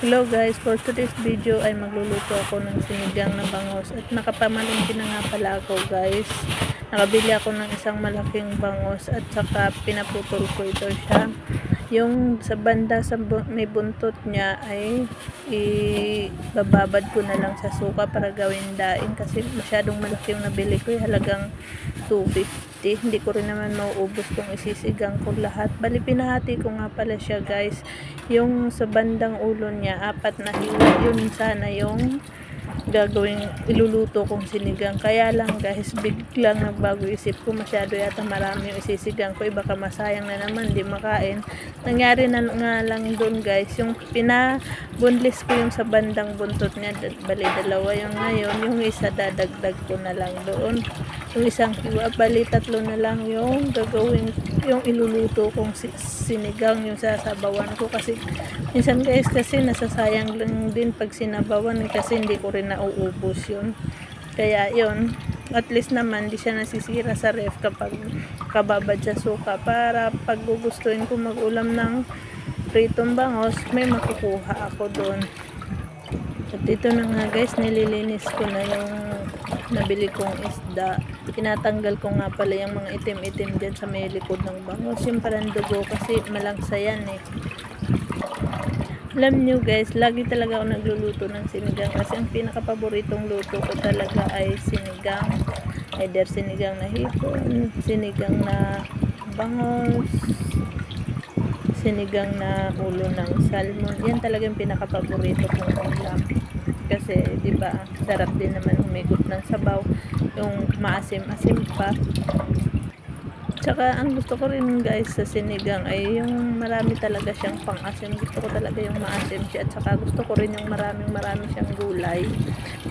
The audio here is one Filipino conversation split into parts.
Hello guys, for today's video ay magluluto ako ng sinigang na bangus at nakapamalingki na nga pala ako guys. Nakabili ako ng isang malaking bangus at saka pinaputol ko ito siya. Yung sa banda sa may buntot niya ay ibababad ko na lang sa suka para gawin daing kasi masyadong malaki yung nabili ko, halagang 250. Hindi ko rin naman mauubos kung isisigang ko lahat. Bali pinahati ko nga pala siya guys. Yung sa bandang ulo niya, 4 na hiwa, yun sana yung gagawing iluluto kong sinigang. Kaya lang guys, biglang nagbago isip ko, masyado yata marami yung isisigang ko, baka masayang na naman, di makain. Nangyari na nga lang doon guys, yung pinabunlis ko yung sa bandang buntot niya, bali dalawa yung ngayon, yung isa dadagdag ko na lang doon, yung isang hiwa, bali 3 na lang yung gagawin, yung iluluto kong sinigang, yung sasabawan ko. Kasi minsan guys, kasi nasasayang lang din pag sinabawan kasi hindi ko rin nauubos yun. Kaya yun, at least naman di siya nasisira sa ref kapag kababad sa suka, para pag gugustuhin ko mag-ulam ng pritong bangos, may makukuha ako doon. At ito na nga guys, nililinis ko na yung nabili kong isda. Tinatanggal ko nga pala yung mga itim-itim dyan sa may likod ng bangos, yung parang dugo, kasi malangsa yan eh. Alam nyo guys, lagi talaga ako nagluluto ng sinigang kasi ang pinaka-paboritong luto ko talaga ay sinigang. Either sinigang na hipon, sinigang na bangos, sinigang na ulo ng salmon. Yan talaga yung pinaka-paborito kong ulam. Kasi, di ba, sarap din naman humigot ng sabaw, yung maasim-asim pa. Tsaka, ang gusto ko rin guys sa sinigang ay yung marami talaga siyang pang-asim. Gusto ko talaga yung maasim siya. At saka gusto ko rin yung marami siyang gulay.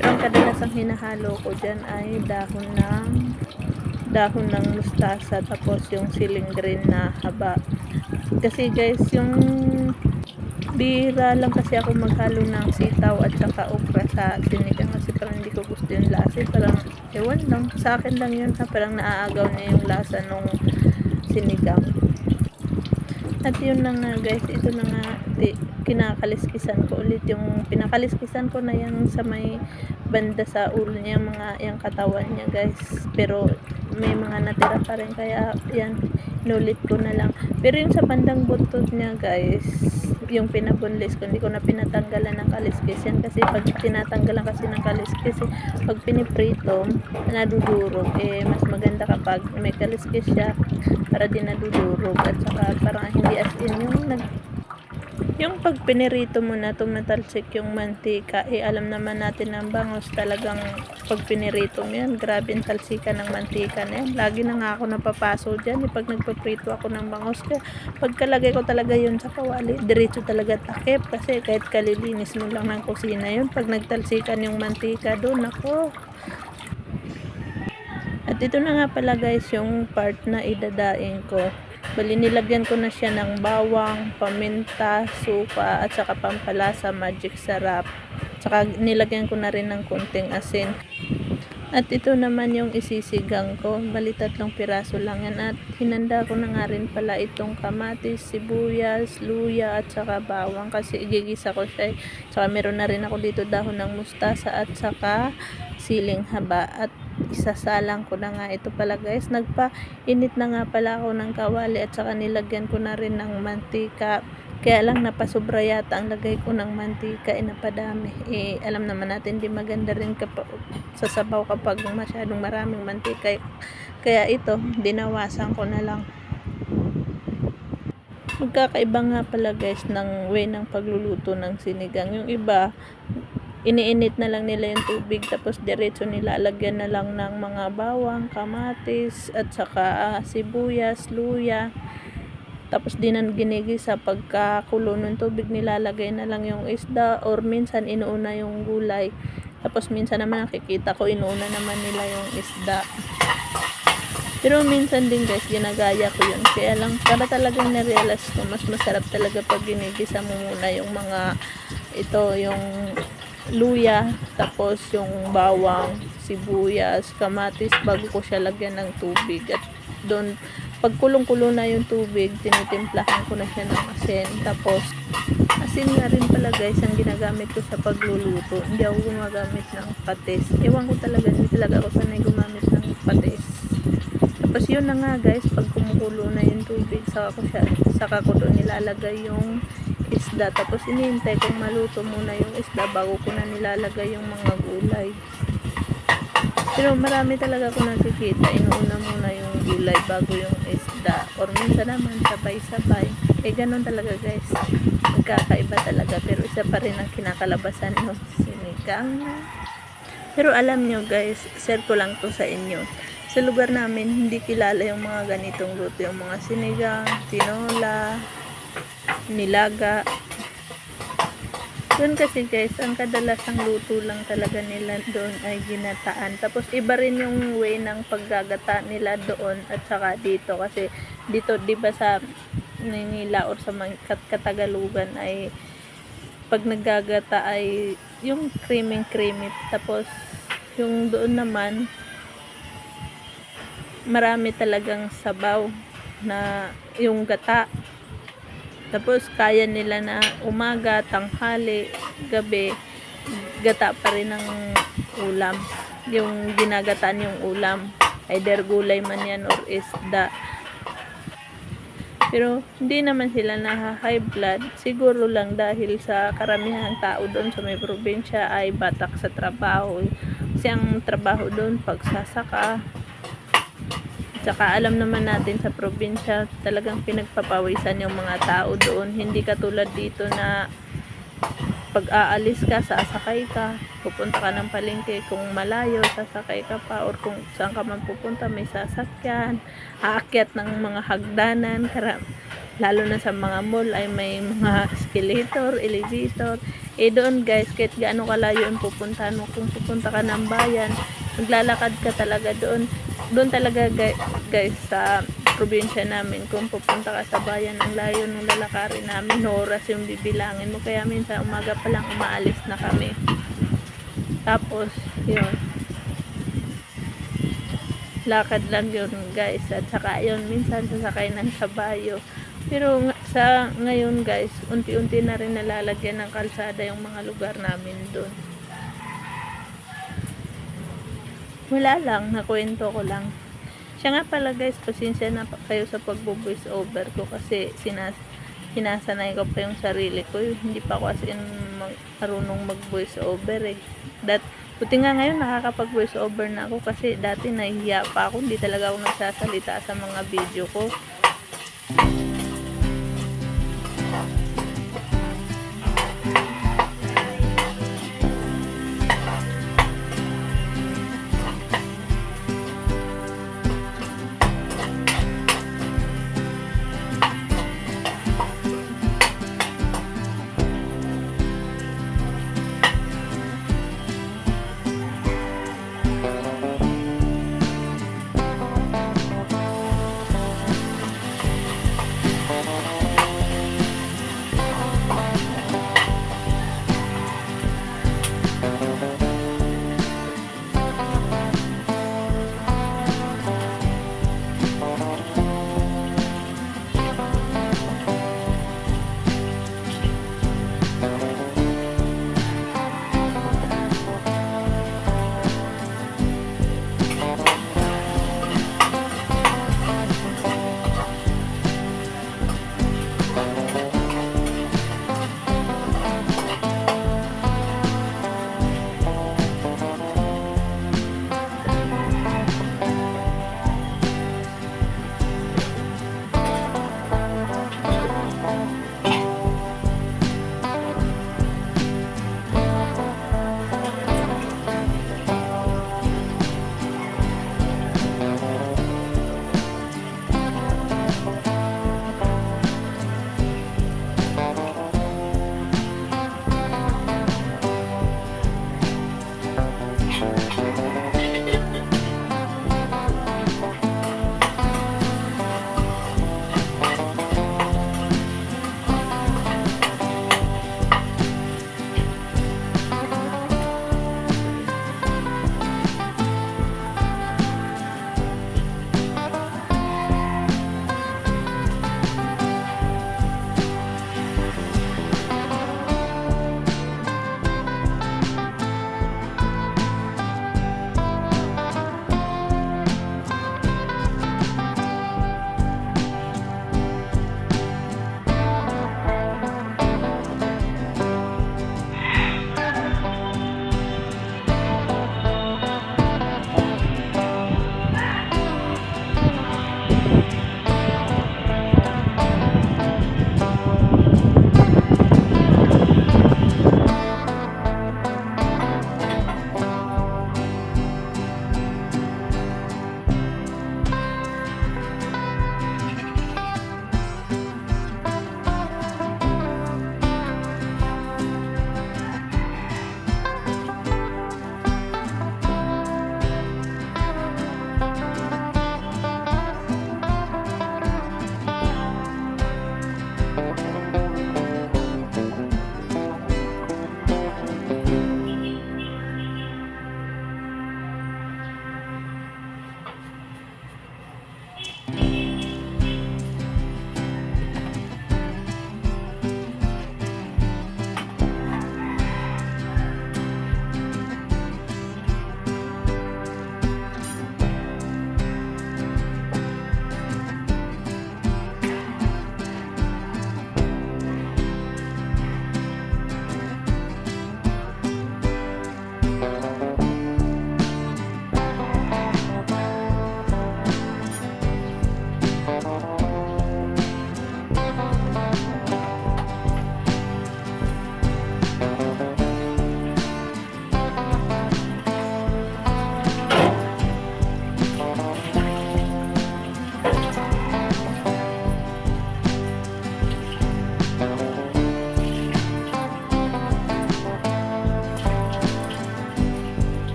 Pero ang kadalasang hinahalo ko dyan ay dahon ng mustasa, tapos yung siling green na haba. Kasi guys, yung bihira lang kasi ako maghalo ng sitaw at saka okra sa sinigang kasi parang hindi ko gusto yung lasa. Parang ewan lang, sa akin lang yun ha, parang naaagaw niya yung lasa nung sinigang. At yun na nga guys, ito na nga, kinakaliskisan ko ulit yung pinakaliskisan ko na yan sa may banda sa ulo niya, yung katawan niya guys, pero may mga natira pa rin, kaya yan, inulit ko na lang. Pero yung sa bandang buntot niya guys, yung pinabunlis ko, hindi ko na pinatanggalan ng kaliskis yan, kasi pag tinatanggalan kasi ng kaliskis, pag piniprito nadudurog, mas maganda kapag may kaliskis siya para di nadudurog. At saka parang hindi as in yung pag pinirito mo na tumatalsik yung mantika, alam naman natin ng bangos talagang pag pinirito mo yan, grabe yung talsika ng mantika na yan. Lagi na nga ako napapaso dyan pag nagpaprito ako ng bangos, kaya pagkalagay ko talaga yun sa kawali, diretso talaga takip, kasi kahit kalilinis mo lang ng kusina yun, pag nagtalsikan yung mantika doon, ako. At ito na nga pala guys yung part na idadaing ko. Bali nilagyan ko na siya ng bawang, paminta, suka at saka pampalasa, magic sarap. Saka nilagyan ko na rin ng konting asin. At ito naman yung isisigang ko. Bali 3 piraso lang yan. At hinanda ko na nga rin pala itong kamatis, sibuyas, luya at saka bawang kasi igigisa ko siya. Saka meron na rin ako dito dahon ng mustasa at saka siling haba. At isasalang ko na nga ito pala guys. Nagpa-init na nga pala ako ng kawali at saka nilagyan ko na rin ng mantika. Kaya lang napasobra yata ang lagay ko ng mantika, napadami. Alam naman natin di maganda rin sa sabaw kapag masyadong maraming mantika. Kaya ito, dinawasan ko na lang. Magkakaiba nga pala guys ng way ng pagluluto ng sinigang. Yung iba, iniinit na lang nila yung tubig tapos diretso nilalagyan na lang ng mga bawang, kamatis at saka sibuyas, luya. Tapos di na ginigisa, pagkakulo ng tubig nilalagay na lang yung isda, or minsan inuuna yung gulay. Tapos minsan naman nakikita ko inuuna naman nila yung isda. Pero minsan din guys ginagaya ko yun. Kaya lang para talagang narealize ko mas masarap talaga pag ginigisa mo muna yung mga yung luya, tapos yung bawang, sibuyas, kamatis bago ko siya lagyan ng tubig. At doon pag kulong-kulo na yung tubig, tinitimplahan ko na siya ng asin. Tapos Asin nga rin pala guys ang ginagamit ko sa pagluluto. Hindi ako gumagamit ng patis. Ewan ko talaga, hindi talaga ako sanay gumamit ng patis. Tapos yun na nga guys, pag kumukulo na yung tubig, saka ko doon nilalagay yung isda. Tapos inihintay kong maluto muna yung isda bago ko na nilalagay yung mga gulay. Pero marami talaga ako nakikita, inuuna muna yung gulay bago yung isda. Or minsan naman sabay-sabay. Ganun talaga guys. Magkakaiba talaga. Pero isa pa rin ang kinakalabasan ng sinigang. Pero alam nyo guys, share ko lang to sa inyo. Sa lugar namin, hindi kilala yung mga ganitong luto. Yung mga sinigang, tinola, nilaga. Doon kasi guys, ang kadalasang luto lang talaga nila doon ay ginataan. Tapos iba rin yung way ng paggagata nila doon at saka dito. Kasi dito, di ba sa Manila or sa mga Katagalugan ay pag naggagata ay yung creamy. Tapos yung doon naman, marami talagang sabaw na yung gata. Tapos kaya nila na umaga, tanghali, gabi, gata pa rin ng ulam. Yung ginagataan yung ulam. Either gulay man yan or isda. Pero hindi naman sila high blood. Siguro lang dahil sa karamihan tao doon sa may probinsya ay batak sa trabaho. Kasi ang trabaho doon pagsasaka. Tsaka alam naman natin sa probinsya talagang pinagpapawisan yung mga tao doon. Hindi katulad dito na pag aalis ka, sasakay ka, pupunta ka ng palengke, kung malayo, sasakay ka pa, or kung saan ka man pupunta, may sasakyan, aakyat ng mga hagdanan, lalo na sa mga mall ay may mga escalator, elevator. Doon guys, kahit gaano kalayo ang pupuntahan mo, kung pupunta ka ng bayan, maglalakad ka talaga doon. Doon talaga guys sa probinsya namin, kung pupunta ka sa bayan, ang layo ng lalakarin namin, oras yung bibilangin mo. Kaya minsan umaga pa lang umaalis na kami. Tapos yun, lakad lang yun guys. At saka yun, minsan sasakay ng kabayo. Pero sa ngayon guys, unti-unti na rin nalalagyan ng kalsada yung mga lugar namin doon. Wala lang, nakwento ko lang. Siya nga pala guys, pasensya na kayo sa pagbo-voice over ko kasi sinasanay ko pa yung sarili ko. Hindi pa ako as in marunong mag-voice over eh. Buti nga ngayon nakakapag-voice over na ako kasi dati nahihiya pa ako. Hindi talaga ako nagsasalita sa mga video ko.